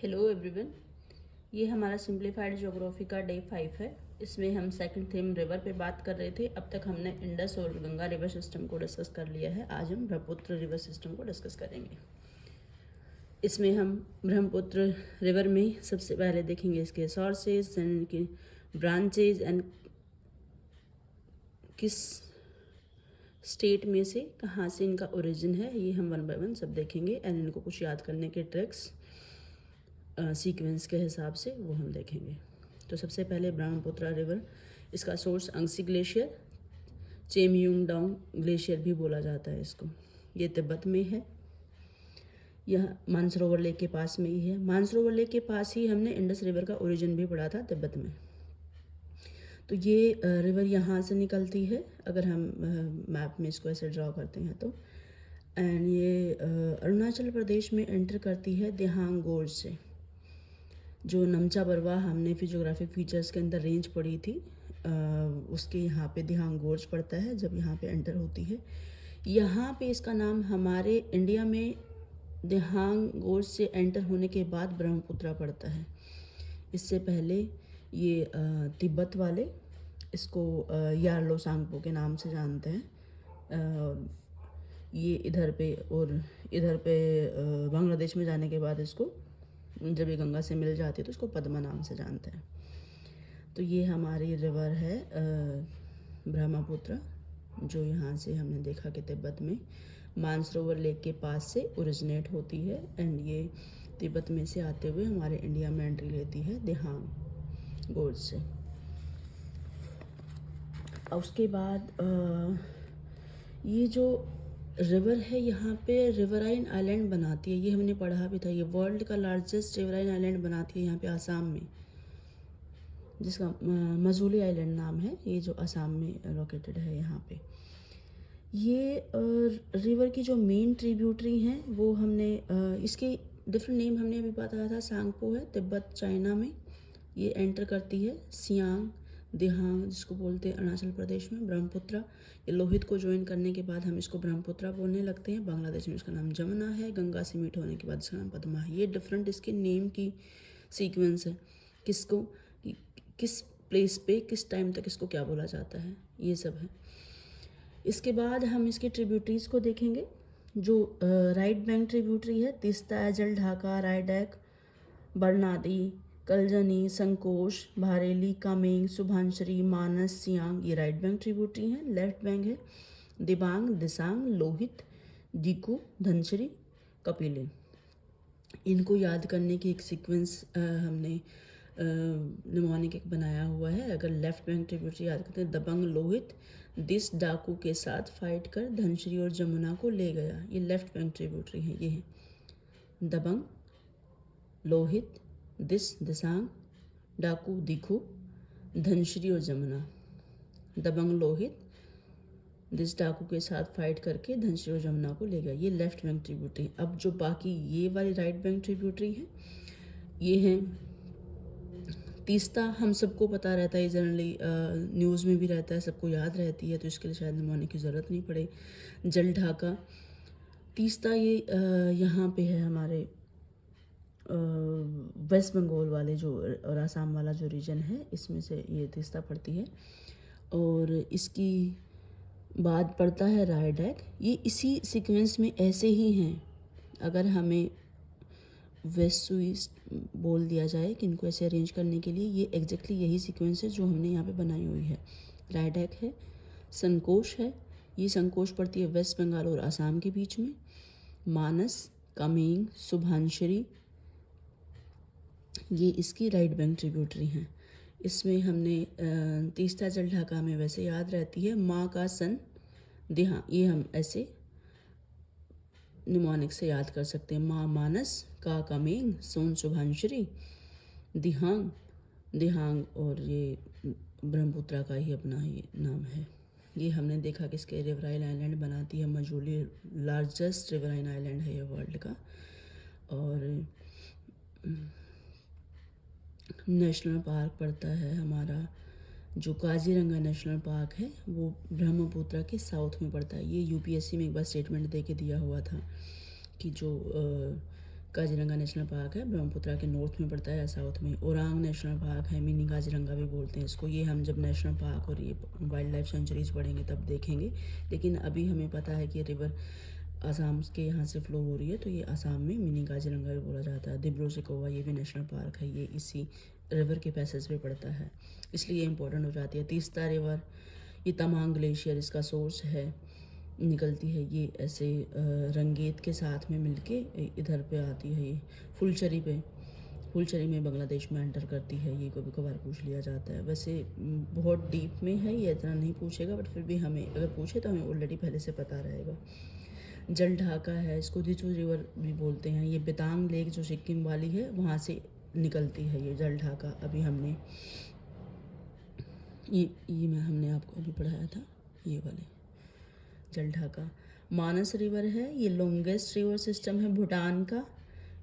Hello everyone. ये हमारा simplified geography का डे 5 है। इसमें हम सेकंड थीम रिवर पे बात कर रहे थे। अब तक हमने इंडस और गंगा रिवर सिस्टम को डिस्कस कर लिया है। आज हम ब्रह्मपुत्र रिवर सिस्टम को डिस्कस करेंगे। इसमें हम ब्रह्मपुत्र रिवर में सबसे पहले देखेंगे इसके सोर्सेज एंड इनकी ब्रांचेज एंड किस स्टेट में से कहाँ से इनका ओरिजिन है, ये हम वन बाय वन सब देखेंगे। एंड इनको कुछ याद करने के ट्रिक्स सीक्वेंस के हिसाब से वो हम देखेंगे। तो सबसे पहले ब्रह्मपुत्र रिवर, इसका सोर्स अंगसी ग्लेशियर, चेमयुंगडांग ग्लेशियर भी बोला जाता है इसको। ये तिब्बत में है। यह मानसरोवर लेक के पास में ही है। मानसरोवर लेक के पास ही हमने इंडस रिवर का ओरिजिन भी पढ़ा था तिब्बत में। तो ये रिवर यहाँ से निकलती है, अगर हम मैप में इसको ऐसे ड्रॉ करते हैं तो। एंड ये अरुणाचल प्रदेश में एंटर करती है दिहांग गोर्ज से। जो नमचा बरवा हमने फिजियोग्राफिक फीचर्स के अंदर रेंज पढ़ी थी, उसके यहाँ पे दिहांग गोर्ज पड़ता है जब यहाँ पे एंटर होती है। यहाँ पे इसका नाम हमारे इंडिया में दिहांग गोर्ज से एंटर होने के बाद ब्रह्मपुत्रा पड़ता है। इससे पहले ये तिब्बत वाले इसको यार्लो सांगपो के नाम से जानते हैं। ये इधर पे और इधर पे बांग्लादेश में जाने के बाद इसको, जब ये गंगा से मिल जाती है तो इसको पद्मा नाम से जानते हैं। तो ये हमारी रिवर है ब्रह्मपुत्र, जो यहाँ से हमने देखा कि तिब्बत में मानसरोवर लेक के पास से ओरिजिनेट होती है। एंड ये तिब्बत में से आते हुए हमारे इंडिया में एंट्री लेती है दिहांग गोर्ज से। और उसके बाद ये जो रिवर है यहाँ पे रिवराइन आइलैंड बनाती है। ये हमने पढ़ा भी था। ये वर्ल्ड का लार्जेस्ट रिवराइन आइलैंड बनाती है यहाँ पे आसाम में, जिसका मजूली आइलैंड नाम है। ये जो आसाम में लोकेटेड है यहाँ पे। ये रिवर की जो मेन ट्रिब्यूटरी हैं वो हमने इसके डिफरेंट नेम हमने अभी बताया था। सांगपो है तिब्बत चाइना में, ये एंटर करती है सियांग दिहांग, जिसको बोलते हैं अरुणाचल प्रदेश में ब्रह्मपुत्रा। ये लोहित को ज्वाइन करने के बाद हम इसको ब्रह्मपुत्रा बोलने लगते हैं। बांग्लादेश में इसका नाम जमुना है। गंगा से मीट होने के बाद इसका नाम पद्मा है। ये डिफरेंट इसके नेम की सीक्वेंस है, किसको किस प्लेस पे किस टाइम तक इसको क्या बोला जाता है, ये सब है। इसके बाद हम इसकी ट्रिब्यूटरीज को देखेंगे। जो राइट बैंक ट्रिब्यूटरी है, तीस्ता, जल ढाका, रायडैक, बरनादी, कलजनी, संकोश, भारेली, कामेंग, सुभानश्री, मानस, सियांग, ये राइट बैंक ट्रिब्यूटरी हैं। लेफ्ट बैंक है दिबांग, दिसांग, लोहित, दिकू, धनश्री, कपिले। इनको याद करने की एक सीक्वेंस हमने निमोनिक एक बनाया हुआ है। अगर लेफ्ट बैंक ट्रिब्यूटरी याद करते हैं, दबंग लोहित दिस डाकू के साथ फाइट कर धनश्री और जमुना को ले गया। ये लेफ्ट बैंक ट्रिब्यूटरी है। ये है दबंग लोहित दिस दिसांग डाकू दिखू धनश्री और जमुना। दबंग लोहित दिस डाकू के साथ फाइट करके धनश्री और जमुना को ले गया। ये लेफ्ट बैंक ट्रिब्यूटरी। अब जो बाकी ये वाली राइट बैंक ट्रिब्यूटरी है, ये है तीस्ता। हम सबको पता रहता है, जनरली न्यूज़ में भी रहता है, सबको याद रहती है, तो इसके लिए शायद निमोनिक की ज़रूरत नहीं पड़े। जल ढाका तीस्ता, ये यहाँ पे है हमारे वेस्ट बंगाल वाले जो और आसाम वाला जो रीजन है, इसमें से ये तीस्ता पड़ती है। और इसकी बाद पड़ता है रायडैक। ये इसी सीक्वेंस में ऐसे ही हैं। अगर हमें वेस्ट टू ईस्ट बोल दिया जाए कि इनको ऐसे अरेंज करने के लिए, ये एग्जैक्टली यही सीक्वेंस है जो हमने यहाँ पे बनाई हुई है। रायडैक है, संकोश है, ये संकोश पड़ती है वेस्ट बंगाल और आसाम के बीच में। मानस, कामेंग, सुभानश्री, ये इसकी राइट बैंक ट्रिब्यूटरी हैं। इसमें हमने तीस्ता जल ढाका में वैसे याद रहती है। माँ का सन दिहा, ये हम ऐसे निमोनिक से याद कर सकते हैं। माँ मानस, का कामेंग, सोन सुभानश्री, दिहांग दिहांग, और ये ब्रह्मपुत्रा का ही अपना ये नाम है। ये हमने देखा कि इसके रिवराइन आइलैंड बनाती है मजूली। लार्जेस्ट रिवराइन आइलैंड है ये वर्ल्ड का। और नेशनल पार्क पड़ता है हमारा, जो काजीरंगा नेशनल पार्क है वो ब्रह्मपुत्रा के साउथ में पड़ता है। ये यूपीएससी में एक बार स्टेटमेंट दे के दिया हुआ था कि जो काजीरंगा नेशनल पार्क है, ब्रह्मपुत्रा के नॉर्थ में पड़ता है, साउथ में। ओरांग नेशनल पार्क है, मिनी काजीरंगा भी बोलते हैं इसको। ये हम जब नेशनल पार्क और ये वाइल्ड लाइफ सेंचुरीज पढ़ेंगे तब देखेंगे, लेकिन अभी हमें पता है कि रिवर आसाम के यहाँ से फ्लो हो रही है, तो ये आसाम में मिनी काजीरंगा भी बोला जाता है। दिब्रू सिकोवा ये भी नेशनल पार्क है, ये इसी रिवर के पैसेज पे पड़ता है, इसलिए ये इंपॉर्टेंट हो जाती है। तीस्ता रिवर, ये तमांग ग्लेशियर इसका सोर्स है, निकलती है ये ऐसे रंगेत के साथ में मिलके इधर पे आती है। ये फुलचरी में बांग्लादेश में एंटर करती है, ये कभी कभार पूछ लिया जाता है। वैसे बहुत डीप में है, ये इतना नहीं पूछेगा, बट फिर भी हमें अगर पूछे तो हमें ऑलरेडी पहले से पता रहेगा। जल ढाका है, इसको दिचू रिवर भी बोलते हैं। ये बेतांग लेक जो सिक्किम वाली है वहाँ से निकलती है ये जल ढाका। अभी हमने हमने आपको अभी पढ़ाया था, ये वाले जल ढाका। मानस रिवर है, ये लॉन्गेस्ट रिवर सिस्टम है भूटान का।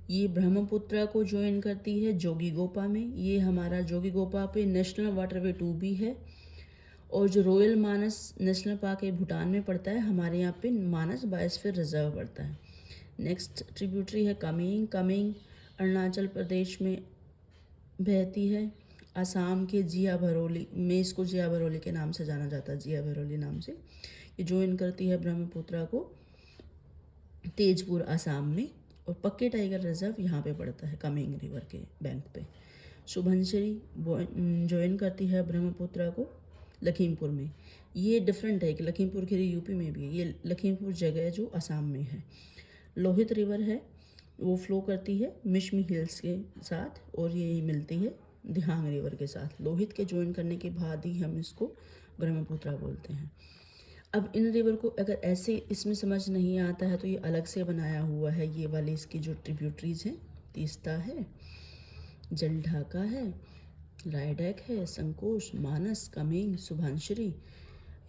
ये ब्रह्मपुत्रा को ज्वाइन करती है जोगीगोपा में। ये हमारा जोगीगोपा पे नेशनल वाटरवे 2 भी है। और जो रॉयल मानस नेशनल पार्क है भूटान में पड़ता है, हमारे यहाँ पे मानस बायोस्फीयर रिजर्व पड़ता है। नेक्स्ट ट्रिब्यूटरी है कमेंग अरुणाचल प्रदेश में बहती है। असम के जिया भरोली में, इसको जिया भरोली के नाम से जाना जाता है, जिया भरोली नाम से। ये ज्वाइन करती है ब्रह्मपुत्रा को तेजपुर असम में। और पक्के टाइगर रिजर्व यहाँ पे पड़ता है कमेंग रिवर के बैंक पे। सुबनसिरी ज्वाइन करती है ब्रह्मपुत्रा को लखीमपुर में। ये डिफरेंट है कि लखीमपुर खीरी यूपी में भी है, ये लखीमपुर जगह है जो असम में है। लोहित रिवर है, वो फ्लो करती है मिशमी हिल्स के साथ, और ये मिलती है दिहांग रिवर के साथ। लोहित के ज्वाइन करने के बाद ही हम इसको ब्रह्मपुत्रा बोलते हैं। अब इन रिवर को अगर ऐसे इसमें समझ नहीं आता है तो ये अलग से बनाया हुआ है। ये वाली इसकी जो ट्रिब्यूटरीज हैं, तीस्ता है, जल ढाका है, रायडैक है, संकोश, मानस, कमेंग, सुभानश्री।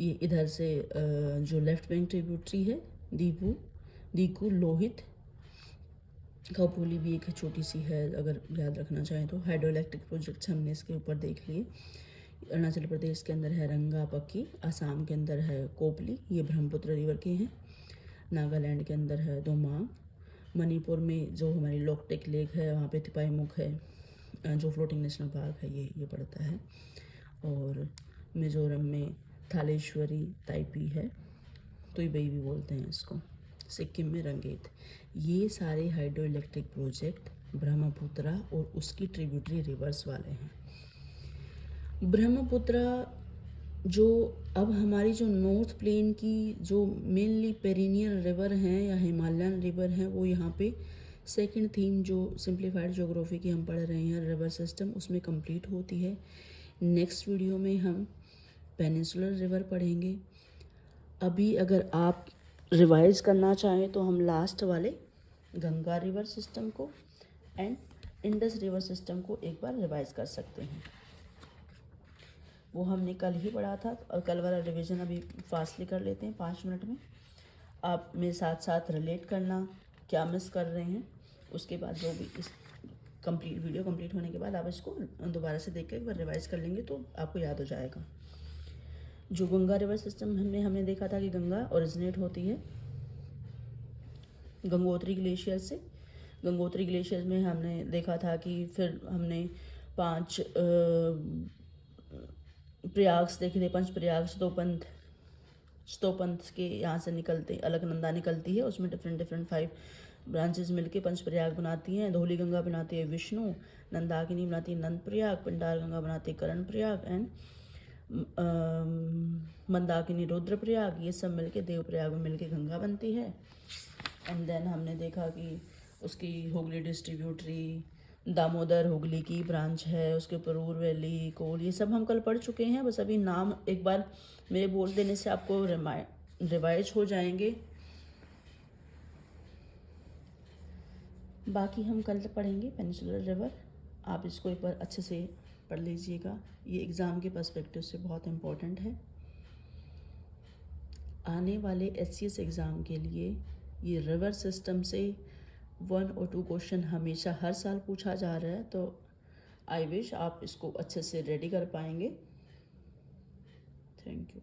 ये इधर से जो लेफ्ट बैंक ट्रिब्यूटरी है दीकू, लोहित, कौपुली भी एक छोटी सी है, अगर याद रखना चाहें तो। हाइड्रो इलेक्ट्रिक प्रोजेक्ट्स हमने इसके ऊपर देख लिए। अरुणाचल प्रदेश के अंदर है रंगा पक्की, आसाम के अंदर है कोपली, ये ब्रह्मपुत्र रिवर के हैं। नागालैंड के अंदर है दोमांग। मणिपुर में जो हमारी लोकटेक लेक है वहाँ पे तिपाईमुख है, जो फ्लोटिंग नेशनल पार्क है, ये पड़ता है। और मिजोरम में थालेश्वरी ताइपी है, तुईबई भी बोलते हैं इसको। सिक्किम में रंगेत। ये सारे हाइड्रो इलेक्ट्रिक प्रोजेक्ट ब्रह्मपुत्रा और उसकी ट्रिब्यूटरी रिवर्स वाले हैं। ब्रह्मपुत्रा जो अब हमारी जो नॉर्थ प्लेन की जो मेनली पेरिनियल रिवर हैं या हिमालयन रिवर हैं, वो यहाँ पे सेकंड थीम जो सिंप्लीफाइड ज्योग्राफी की हम पढ़ रहे हैं रिवर सिस्टम, उसमें कंप्लीट होती है। नेक्स्ट वीडियो में हम पेनिनसुलर रिवर पढ़ेंगे। अभी अगर आप रिवाइज करना चाहें तो हम लास्ट वाले गंगा रिवर सिस्टम को एंड इंडस रिवर सिस्टम को एक बार रिवाइज कर सकते हैं। वो हमने कल ही पढ़ा था, और कल वाला रिवीजन अभी फास्टली कर लेते हैं 5 मिनट में। आप मेरे साथ साथ रिलेट करना क्या मिस कर रहे हैं, उसके बाद जो भी इस वीडियो कंप्लीट होने के बाद आप इसको दोबारा से देख कर एक बार रिवाइज कर लेंगे तो आपको याद हो जाएगा। जो गंगा रिवर सिस्टम हमने देखा था कि गंगा ओरिजिनेट होती है गंगोत्री ग्लेशियर से। गंगोत्री ग्लेशियर में हमने देखा था कि फिर हमने 5 प्रयाग्स देखे थे, पंच प्रयाग, स्तोपंथ के यहाँ से निकलते अलकनंदा निकलती है, उसमें डिफरेंट 5 ब्रांचेस मिलके पंच प्रयाग बनाती हैं। धौली गंगा बनाती है विष्णु, नंदाकिनी बनाती है नंद प्रयाग, पिंडार गंगा बनाती है करण प्रयाग, एंड मंदाकिनी रुद्र प्रयाग। ये सब मिलके देव प्रयाग में मिलके गंगा बनती है। एंड देन हमने देखा कि उसकी हुगली डिस्ट्रीब्यूटरी, दामोदर हुगली की ब्रांच है, उसके ऊपर उर वैली, कोल, ये सब हम कल पढ़ चुके हैं। बस अभी नाम एक बार मेरे बोल देने से आपको रिवाइज हो जाएंगे। बाकी हम कल पढ़ेंगे पेनिनसुलर रिवर। आप इसको एक बार अच्छे से पढ़ लीजिएगा, ये एग्ज़ाम के पर्सपेक्टिव से बहुत इम्पोर्टेंट है। आने वाले SCS एग्ज़ाम के लिए ये रिवर सिस्टम से 1 और 2 क्वेश्चन हमेशा हर साल पूछा जा रहा है, तो आई विश आप इसको अच्छे से रेडी कर पाएंगे। Thank you.